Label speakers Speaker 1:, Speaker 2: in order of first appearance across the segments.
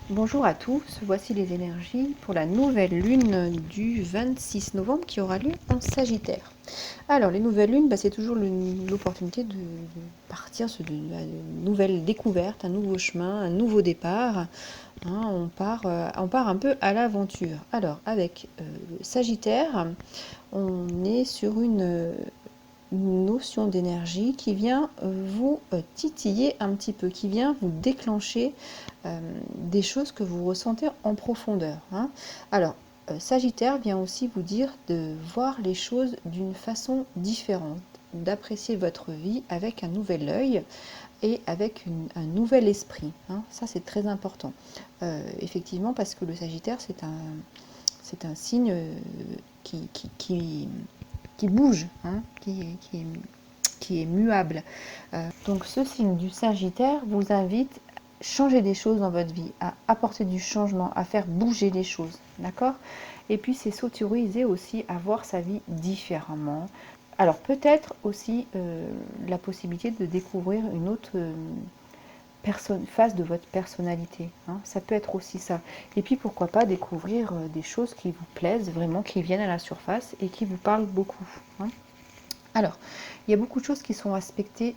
Speaker 1: Bonjour à tous, voici les énergies pour la nouvelle lune du 26 novembre qui aura lieu en Sagittaire. Alors les nouvelles lunes, c'est toujours l'opportunité de partir sur une nouvelle découverte, un nouveau chemin, un nouveau départ. On part un peu à l'aventure. Alors avec Sagittaire, on est sur une notion d'énergie qui vient vous titiller un petit peu, qui vient vous déclencher des choses que vous ressentez en profondeur. Alors, Sagittaire vient aussi vous dire de voir les choses d'une façon différente, d'apprécier votre vie avec un nouvel œil et avec un nouvel esprit. Ça, c'est très important. Effectivement, parce que le Sagittaire, c'est un signe qui, qui, qui, qui bouge, qui est muable. Donc ce signe du Sagittaire vous invite à changer des choses dans votre vie, à apporter du changement, à faire bouger les choses, d'accord? Et puis c'est s'autoriser aussi à voir sa vie différemment. Alors peut-être aussi la possibilité de découvrir une autre face de votre personnalité. Ça peut être aussi ça. Et puis pourquoi pas découvrir des choses qui vous plaisent vraiment, qui viennent à la surface et qui vous parlent beaucoup. Alors, il y a beaucoup de choses qui sont aspectées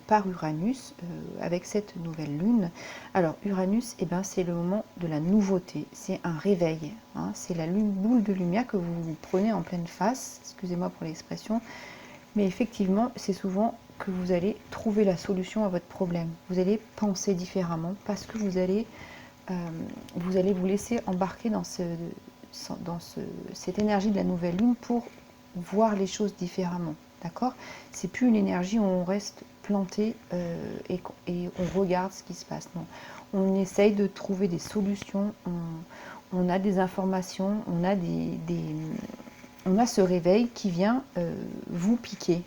Speaker 1: par Uranus avec cette nouvelle lune. Alors, Uranus, c'est le moment de la nouveauté, c'est un réveil. C'est la lune boule de lumière que vous prenez en pleine face, excusez-moi pour l'expression, mais effectivement, c'est souvent que vous allez trouver la solution à votre problème. Vous allez penser différemment parce que vous allez vous laisser embarquer dans cette énergie de la nouvelle lune pour voir les choses différemment. D'accord? C'est plus une énergie où on reste planté et on regarde ce qui se passe. Non. On essaye de trouver des solutions, on a des informations, on a ce réveil qui vient vous piquer.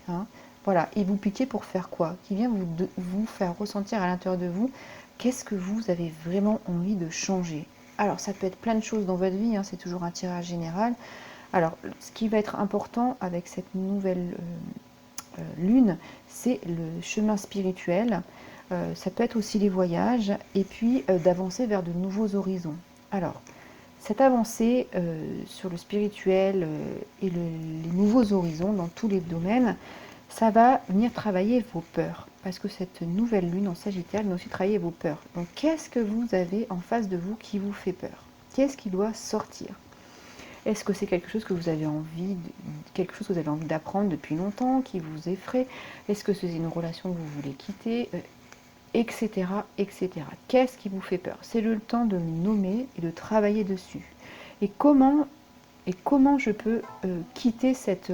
Speaker 1: Voilà, et vous piquer pour faire quoi? Qui vient vous faire ressentir à l'intérieur de vous qu'est-ce que vous avez vraiment envie de changer. Alors ça peut être plein de choses dans votre vie, c'est toujours un tirage général. Alors ce qui va être important avec cette nouvelle lune, c'est le chemin spirituel. Ça peut être aussi les voyages et puis d'avancer vers de nouveaux horizons. Alors, cette avancée sur le spirituel et les nouveaux horizons dans tous les domaines, ça va venir travailler vos peurs. Parce que cette nouvelle lune en Sagittaire vient aussi travailler vos peurs. Donc, qu'est-ce que vous avez en face de vous qui vous fait peur? Qu'est-ce qui doit sortir? Est-ce que c'est quelque chose que vous avez envie, quelque chose que vous avez envie d'apprendre depuis longtemps, qui vous effraie? Est-ce que c'est une relation que vous voulez quitter, etc., etc. Qu'est-ce qui vous fait peur? C'est le temps de le nommer et de travailler dessus. Et comment je peux quitter cette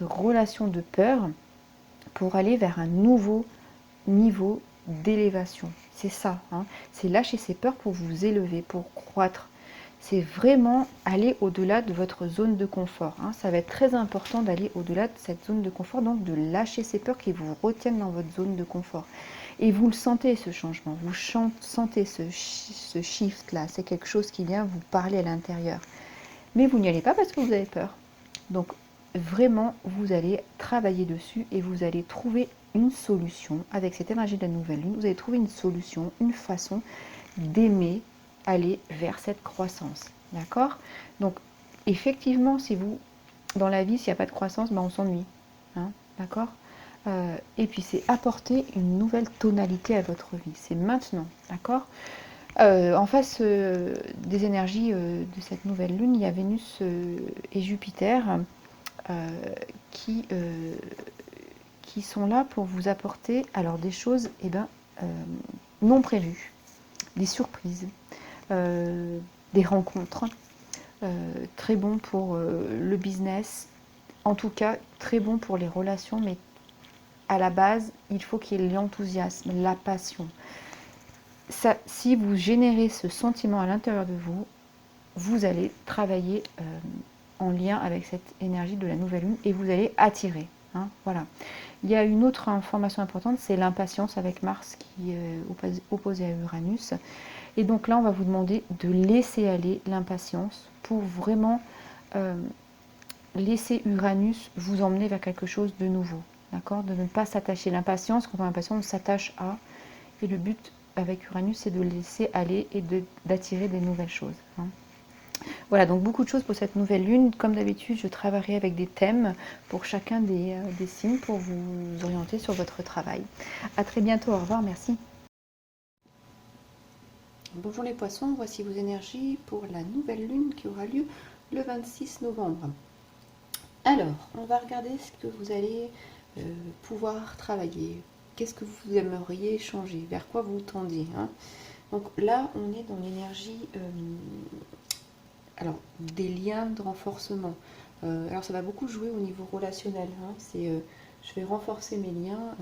Speaker 1: relation de peur pour aller vers un nouveau niveau d'élévation? C'est ça, c'est lâcher ses peurs pour vous élever, pour croître. C'est vraiment aller au-delà de votre zone de confort. Ça va être très important d'aller au-delà de cette zone de confort, donc de lâcher ces peurs qui vous retiennent dans votre zone de confort. Et vous le sentez, ce changement, vous sentez ce shift-là, c'est quelque chose qui vient vous parler à l'intérieur. Mais vous n'y allez pas parce que vous avez peur. Donc vraiment, vous allez travailler dessus et vous allez trouver une solution avec cette énergie de la nouvelle lune. Vous allez trouver une solution, une façon d'aimer aller vers cette croissance. D'accord? Donc, effectivement, si vous, dans la vie, s'il n'y a pas de croissance, on s'ennuie. D'accord? Et puis, c'est apporter une nouvelle tonalité à votre vie. C'est maintenant. D'accord? En face des énergies de cette nouvelle lune, il y a Vénus et Jupiter euh, qui, euh, qui sont là pour vous apporter alors des choses non prévues, des surprises, des rencontres, très bon pour le business, en tout cas très bon pour les relations, mais à la base, il faut qu'il y ait l'enthousiasme, la passion. Ça, si vous générez ce sentiment à l'intérieur de vous, vous allez travailler en lien avec cette énergie de la nouvelle lune et vous allez attirer. Voilà. Il y a une autre information importante, c'est l'impatience avec Mars qui est opposé à Uranus. Et donc là, on va vous demander de laisser aller l'impatience pour vraiment laisser Uranus vous emmener vers quelque chose de nouveau. D'accord? De ne pas s'attacher. L'impatience, quand on est impatient, on s'attache à. Et le but, avec Uranus, c'est de laisser aller et d'attirer des nouvelles choses. Hein. Voilà, donc beaucoup de choses pour cette nouvelle lune. Comme d'habitude, je travaillerai avec des thèmes pour chacun des signes pour vous orienter sur votre travail. À très bientôt, au revoir, merci. Bonjour les poissons, voici vos énergies pour la nouvelle lune qui aura lieu le 26 novembre. Alors, on va regarder ce que vous allez pouvoir travailler. Qu'est-ce que vous aimeriez changer? Vers quoi vous tendez, hein? Donc là, on est dans l'énergie alors, des liens de renforcement. Alors, ça va beaucoup jouer au niveau relationnel. Hein. Je vais renforcer mes liens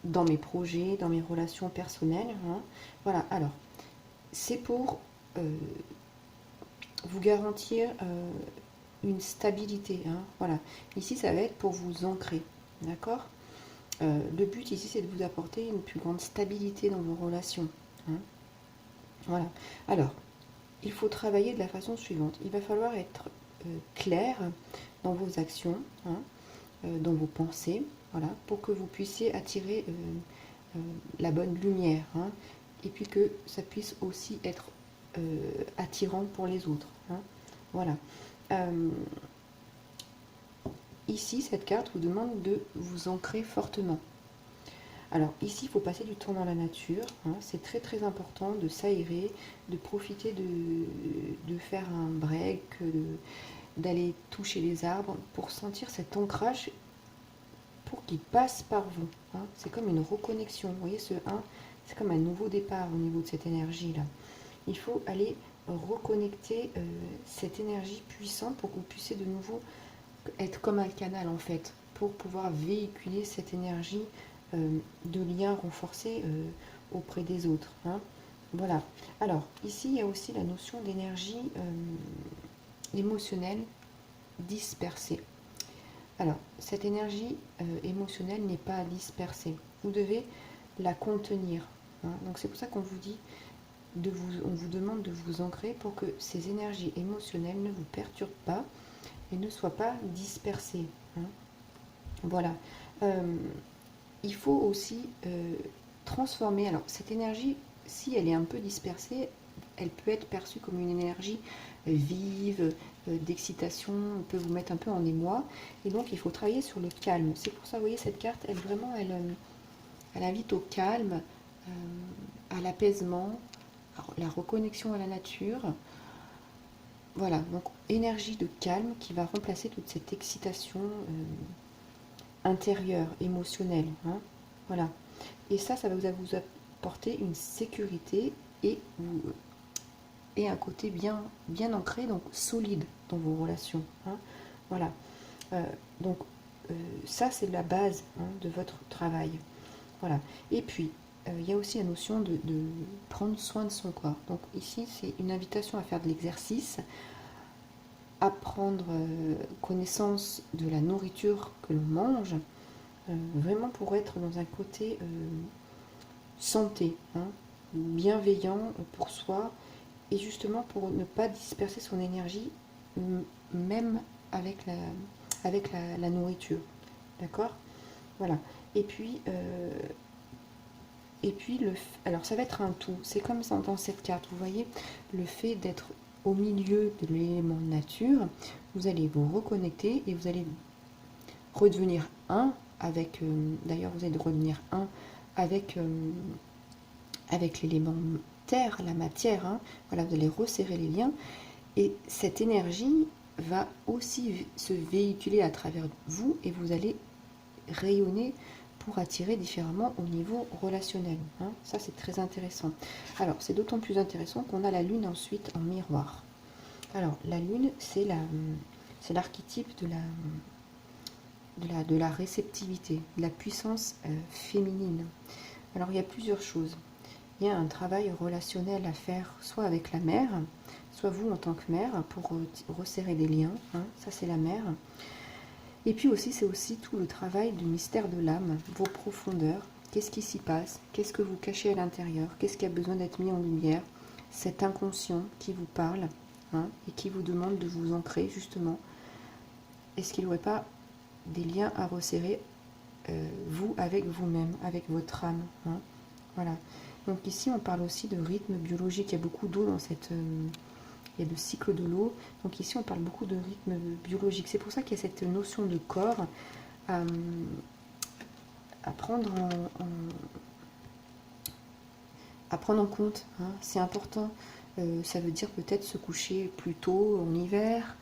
Speaker 1: dans mes projets, dans mes relations personnelles. Hein. Voilà, alors, c'est pour vous garantir une stabilité. Hein. Voilà, ici, ça va être pour vous ancrer. D'accord? Le but ici, c'est de vous apporter une plus grande stabilité dans vos relations. Hein. Voilà, alors, il faut travailler de la façon suivante. Il va falloir être clair dans vos actions, hein, dans vos pensées, voilà, pour que vous puissiez attirer la bonne lumière, hein, et puis que ça puisse aussi être attirant pour les autres. Hein, voilà. Ici, cette carte vous demande de vous ancrer fortement. Alors ici, il faut passer du temps dans la nature. Hein, c'est très très important de s'aérer, de profiter de faire un break, d'aller toucher les arbres pour sentir cet ancrage, pour qu'il passe par vous. Hein. C'est comme une reconnexion. Vous voyez ce 1, c'est comme un nouveau départ au niveau de cette énergie-là. Il faut aller reconnecter cette énergie puissante pour que vous puissiez de nouveau être comme un canal en fait, pour pouvoir véhiculer cette énergie de lien renforcé auprès des autres. Hein. Voilà. Alors, ici, il y a aussi la notion d'énergie émotionnelle dispersée. Alors, cette énergie émotionnelle n'est pas dispersée. Vous devez la contenir. Hein. Donc, c'est pour ça qu'on vous dit, on vous demande de vous ancrer pour que ces énergies émotionnelles ne vous perturbent pas et ne soient pas dispersées. Hein. Voilà. Il faut aussi transformer. Alors, cette énergie, si elle est un peu dispersée, elle peut être perçue comme une énergie vive, d'excitation, on peut vous mettre un peu en émoi. Et donc, il faut travailler sur le calme. C'est pour ça, vous voyez, cette carte, elle invite au calme, à l'apaisement, la reconnexion à la nature. Voilà, donc énergie de calme qui va remplacer toute cette excitation intérieure, émotionnelle. Hein. Voilà. Et ça va vous apporter une sécurité et un côté bien ancré, donc solide dans vos relations. Hein. Voilà. Donc, ça, c'est la base, hein, de votre travail. Voilà. Et puis, il y a aussi la notion de prendre soin de son corps. Donc ici, c'est une invitation à faire de l'exercice, à prendre connaissance de la nourriture que l'on mange, vraiment pour être dans un côté santé, hein, bienveillant pour soi, et justement pour ne pas disperser son énergie, même avec la nourriture. D'accord? Voilà. Et puis, alors ça va être un tout. C'est comme ça dans cette carte, vous voyez, le fait d'être au milieu de l'élément nature, vous allez vous reconnecter et vous allez redevenir un avec, d'ailleurs vous allez redevenir un avec l'élément terre, la matière. Hein. Voilà, vous allez resserrer les liens et cette énergie va aussi se véhiculer à travers vous et vous allez rayonner pour attirer différemment au niveau relationnel. Hein. Ça, c'est très intéressant. Alors, c'est d'autant plus intéressant qu'on a la Lune ensuite en miroir. Alors, la Lune, c'est l'archétype de la réceptivité, de la puissance féminine. Alors, il y a plusieurs choses. Il y a un travail relationnel à faire, soit avec la mère, soit vous en tant que mère, pour resserrer des liens. Hein. Ça, c'est la mère. Et puis aussi, c'est aussi tout le travail du mystère de l'âme, vos profondeurs, qu'est-ce qui s'y passe, qu'est-ce que vous cachez à l'intérieur, qu'est-ce qui a besoin d'être mis en lumière, cet inconscient qui vous parle, hein, et qui vous demande de vous ancrer justement. Est-ce qu'il n'y aurait pas des liens à resserrer, vous avec vous-même, avec votre âme, hein. Voilà. Donc ici, on parle aussi de rythme biologique. Il y a beaucoup d'eau dans cette... il y a le cycle de l'eau. Donc ici, on parle beaucoup de rythme biologique. C'est pour ça qu'il y a cette notion de corps à prendre à prendre en compte, hein. C'est important. Ça veut dire peut-être se coucher plus tôt en hiver,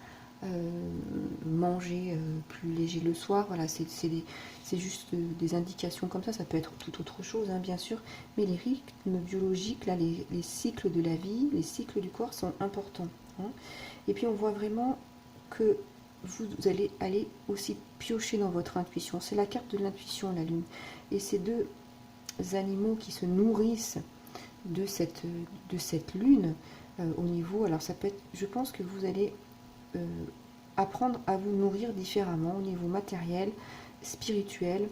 Speaker 1: manger plus léger le soir. Voilà, c'est juste des indications comme ça peut être tout autre chose, hein, bien sûr. Mais les rythmes biologiques, là, les cycles de la vie, les cycles du corps sont importants, hein. Et puis on voit vraiment que vous allez aller aussi piocher dans votre intuition. C'est la carte de l'intuition, la lune. Et ces deux animaux qui se nourrissent de cette lune au niveau, alors ça peut être, je pense que vous allez apprendre à vous nourrir différemment au niveau matériel, spirituel,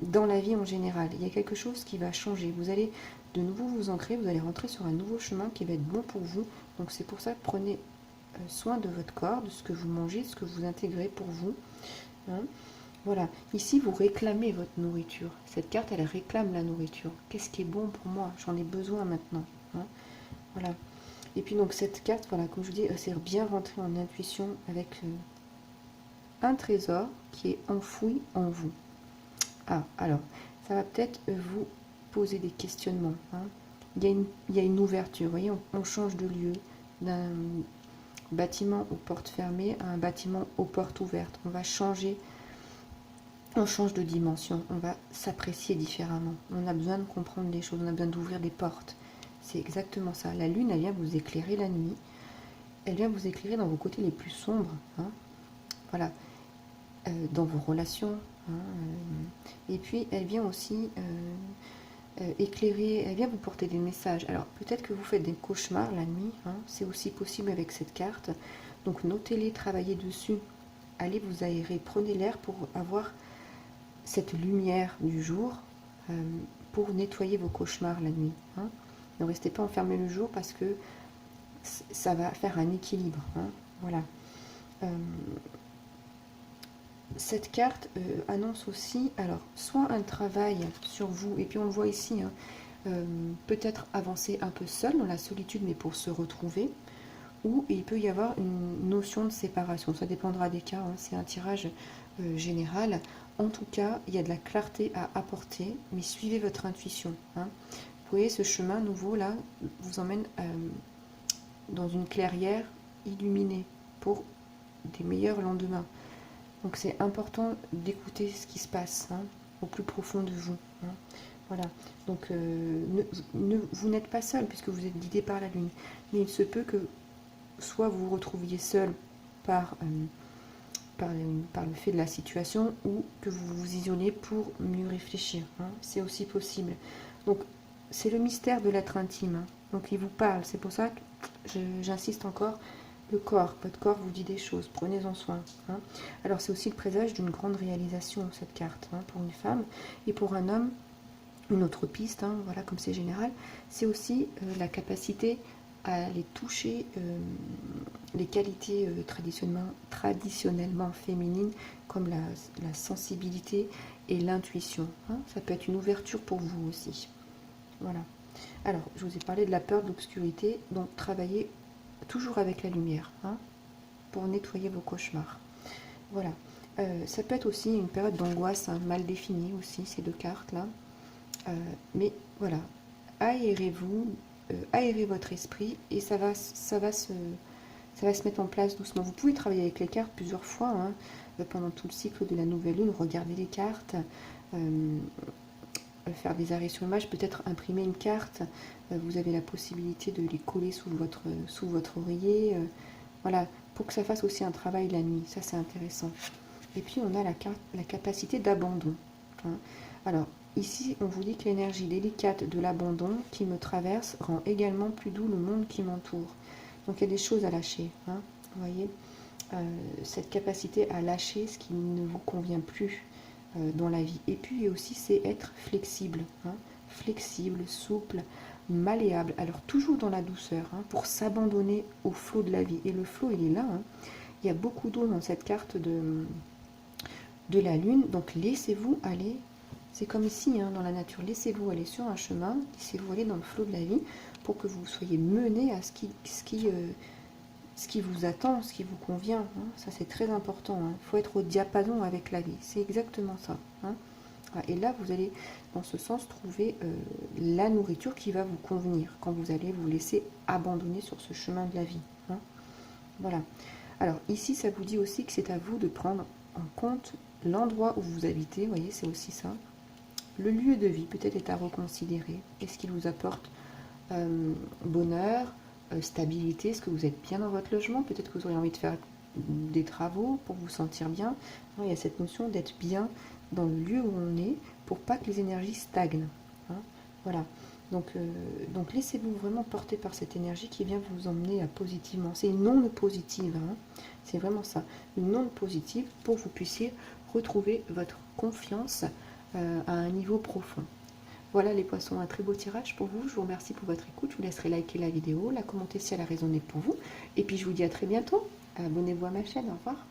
Speaker 1: dans la vie en général. Il y a quelque chose qui va changer. Vous allez de nouveau vous ancrer, vous allez rentrer sur un nouveau chemin qui va être bon pour vous. Donc c'est pour ça que prenez soin de votre corps, de ce que vous mangez, de ce que vous intégrez pour vous, hein. Voilà, ici vous réclamez votre nourriture. Cette carte, elle réclame la nourriture. Qu'est-ce qui est bon pour moi? J'en ai besoin maintenant, hein. Voilà. Et puis donc cette carte, voilà, comme je vous dis, c'est bien rentrer en intuition avec un trésor qui est enfoui en vous. Ah, alors, ça va peut-être vous poser des questionnements, hein. Il y a une ouverture, vous voyez, on change de lieu d'un bâtiment aux portes fermées à un bâtiment aux portes ouvertes. On va changer. On change de dimension, on va s'apprécier différemment. On a besoin de comprendre les choses, on a besoin d'ouvrir des portes. C'est exactement ça. La lune, elle vient vous éclairer la nuit. Elle vient vous éclairer dans vos côtés les plus sombres, hein. Voilà. Dans vos relations, hein. Et puis, elle vient aussi éclairer, elle vient vous porter des messages. Alors, peut-être que vous faites des cauchemars la nuit, hein. C'est aussi possible avec cette carte. Donc, notez-les, travaillez dessus. Allez vous aérer, prenez l'air pour avoir cette lumière du jour pour nettoyer vos cauchemars la nuit, hein. Ne restez pas enfermé le jour parce que ça va faire un équilibre, hein. Voilà. Cette carte annonce aussi, alors, soit un travail sur vous, et puis on le voit ici, hein, peut-être avancer un peu seul dans la solitude, mais pour se retrouver, ou il peut y avoir une notion de séparation. Ça dépendra des cas, hein. C'est un tirage général. En tout cas, il y a de la clarté à apporter, mais suivez votre intuition, hein. Vous voyez, ce chemin nouveau, là, vous emmène dans une clairière illuminée pour des meilleurs lendemains. Donc c'est important d'écouter ce qui se passe, hein, au plus profond de vous, hein. Voilà. Donc vous n'êtes pas seul puisque vous êtes guidé par la lune. Mais il se peut que soit vous vous retrouviez seul par le fait de la situation, ou que vous vous isolez pour mieux réfléchir, hein. C'est aussi possible. Donc c'est le mystère de l'être intime, hein. Donc il vous parle. C'est pour ça que j'insiste encore. Le corps, votre corps vous dit des choses, prenez-en soin, hein. Alors c'est aussi le présage d'une grande réalisation, cette carte, hein, pour une femme. Et pour un homme, une autre piste, hein, voilà, comme c'est général, c'est aussi la capacité à aller toucher les qualités traditionnellement féminines, comme la sensibilité et l'intuition, hein. Ça peut être une ouverture pour vous aussi. Voilà. Alors, je vous ai parlé de la peur de l'obscurité, donc travaillez toujours avec la lumière, hein, pour nettoyer vos cauchemars. Voilà. Ça peut être aussi une période d'angoisse, hein, mal définie aussi, ces deux cartes-là. Mais voilà, aérez-vous, aérez votre esprit et ça va se mettre en place doucement. Vous pouvez travailler avec les cartes plusieurs fois, hein, pendant tout le cycle de la nouvelle lune. Regardez les cartes, faire des arrêts sur image, peut-être imprimer une carte. Vous avez la possibilité de les coller sous votre oreiller. Voilà, pour que ça fasse aussi un travail la nuit. Ça, c'est intéressant. Et puis, on a la capacité d'abandon, hein. Alors, ici, on vous dit que l'énergie délicate de l'abandon qui me traverse rend également plus doux le monde qui m'entoure. Donc, il y a des choses à lâcher, hein, vous voyez. Cette capacité à lâcher ce qui ne vous convient plus dans la vie. Et puis aussi, c'est être flexible, hein, flexible, souple, malléable. Alors, toujours dans la douceur, hein, pour s'abandonner au flot de la vie. Et le flot, il est là, hein. Il y a beaucoup d'eau dans cette carte de la lune. Donc, laissez-vous aller C'est comme ici, hein, dans la nature. Laissez-vous aller sur un chemin, laissez-vous aller dans le flot de la vie pour que vous soyez mené à ce qui vous attend, ce qui vous convient. Hein. Ça, c'est très important. Il faut être au diapason avec la vie. C'est exactement ça. Hein. Et là, vous allez, dans ce sens, trouver la nourriture qui va vous convenir quand vous allez vous laisser abandonner sur ce chemin de la vie. Hein. Voilà. Alors, ici, ça vous dit aussi que c'est à vous de prendre en compte l'endroit où vous habitez. Vous voyez, c'est aussi ça. Le lieu de vie, peut-être, est à reconsidérer. Est-ce qu'il vous apporte bonheur, stabilité? Est-ce que vous êtes bien dans votre logement? Peut-être que vous auriez envie de faire des travaux pour vous sentir bien. Non, il y a cette notion d'être bien dans le lieu où on est pour pas que les énergies stagnent. Hein. Voilà. Donc laissez-vous vraiment porter par cette énergie qui vient vous emmener positivement. C'est une onde positive. Hein. C'est vraiment ça. Une onde positive pour que vous puissiez retrouver votre confiance à un niveau profond. Voilà les poissons, un très beau tirage pour vous. Je vous remercie pour votre écoute. Je vous laisserai liker la vidéo, la commenter si elle a résonné pour vous. Et puis je vous dis à très bientôt. Abonnez-vous à ma chaîne. Au revoir.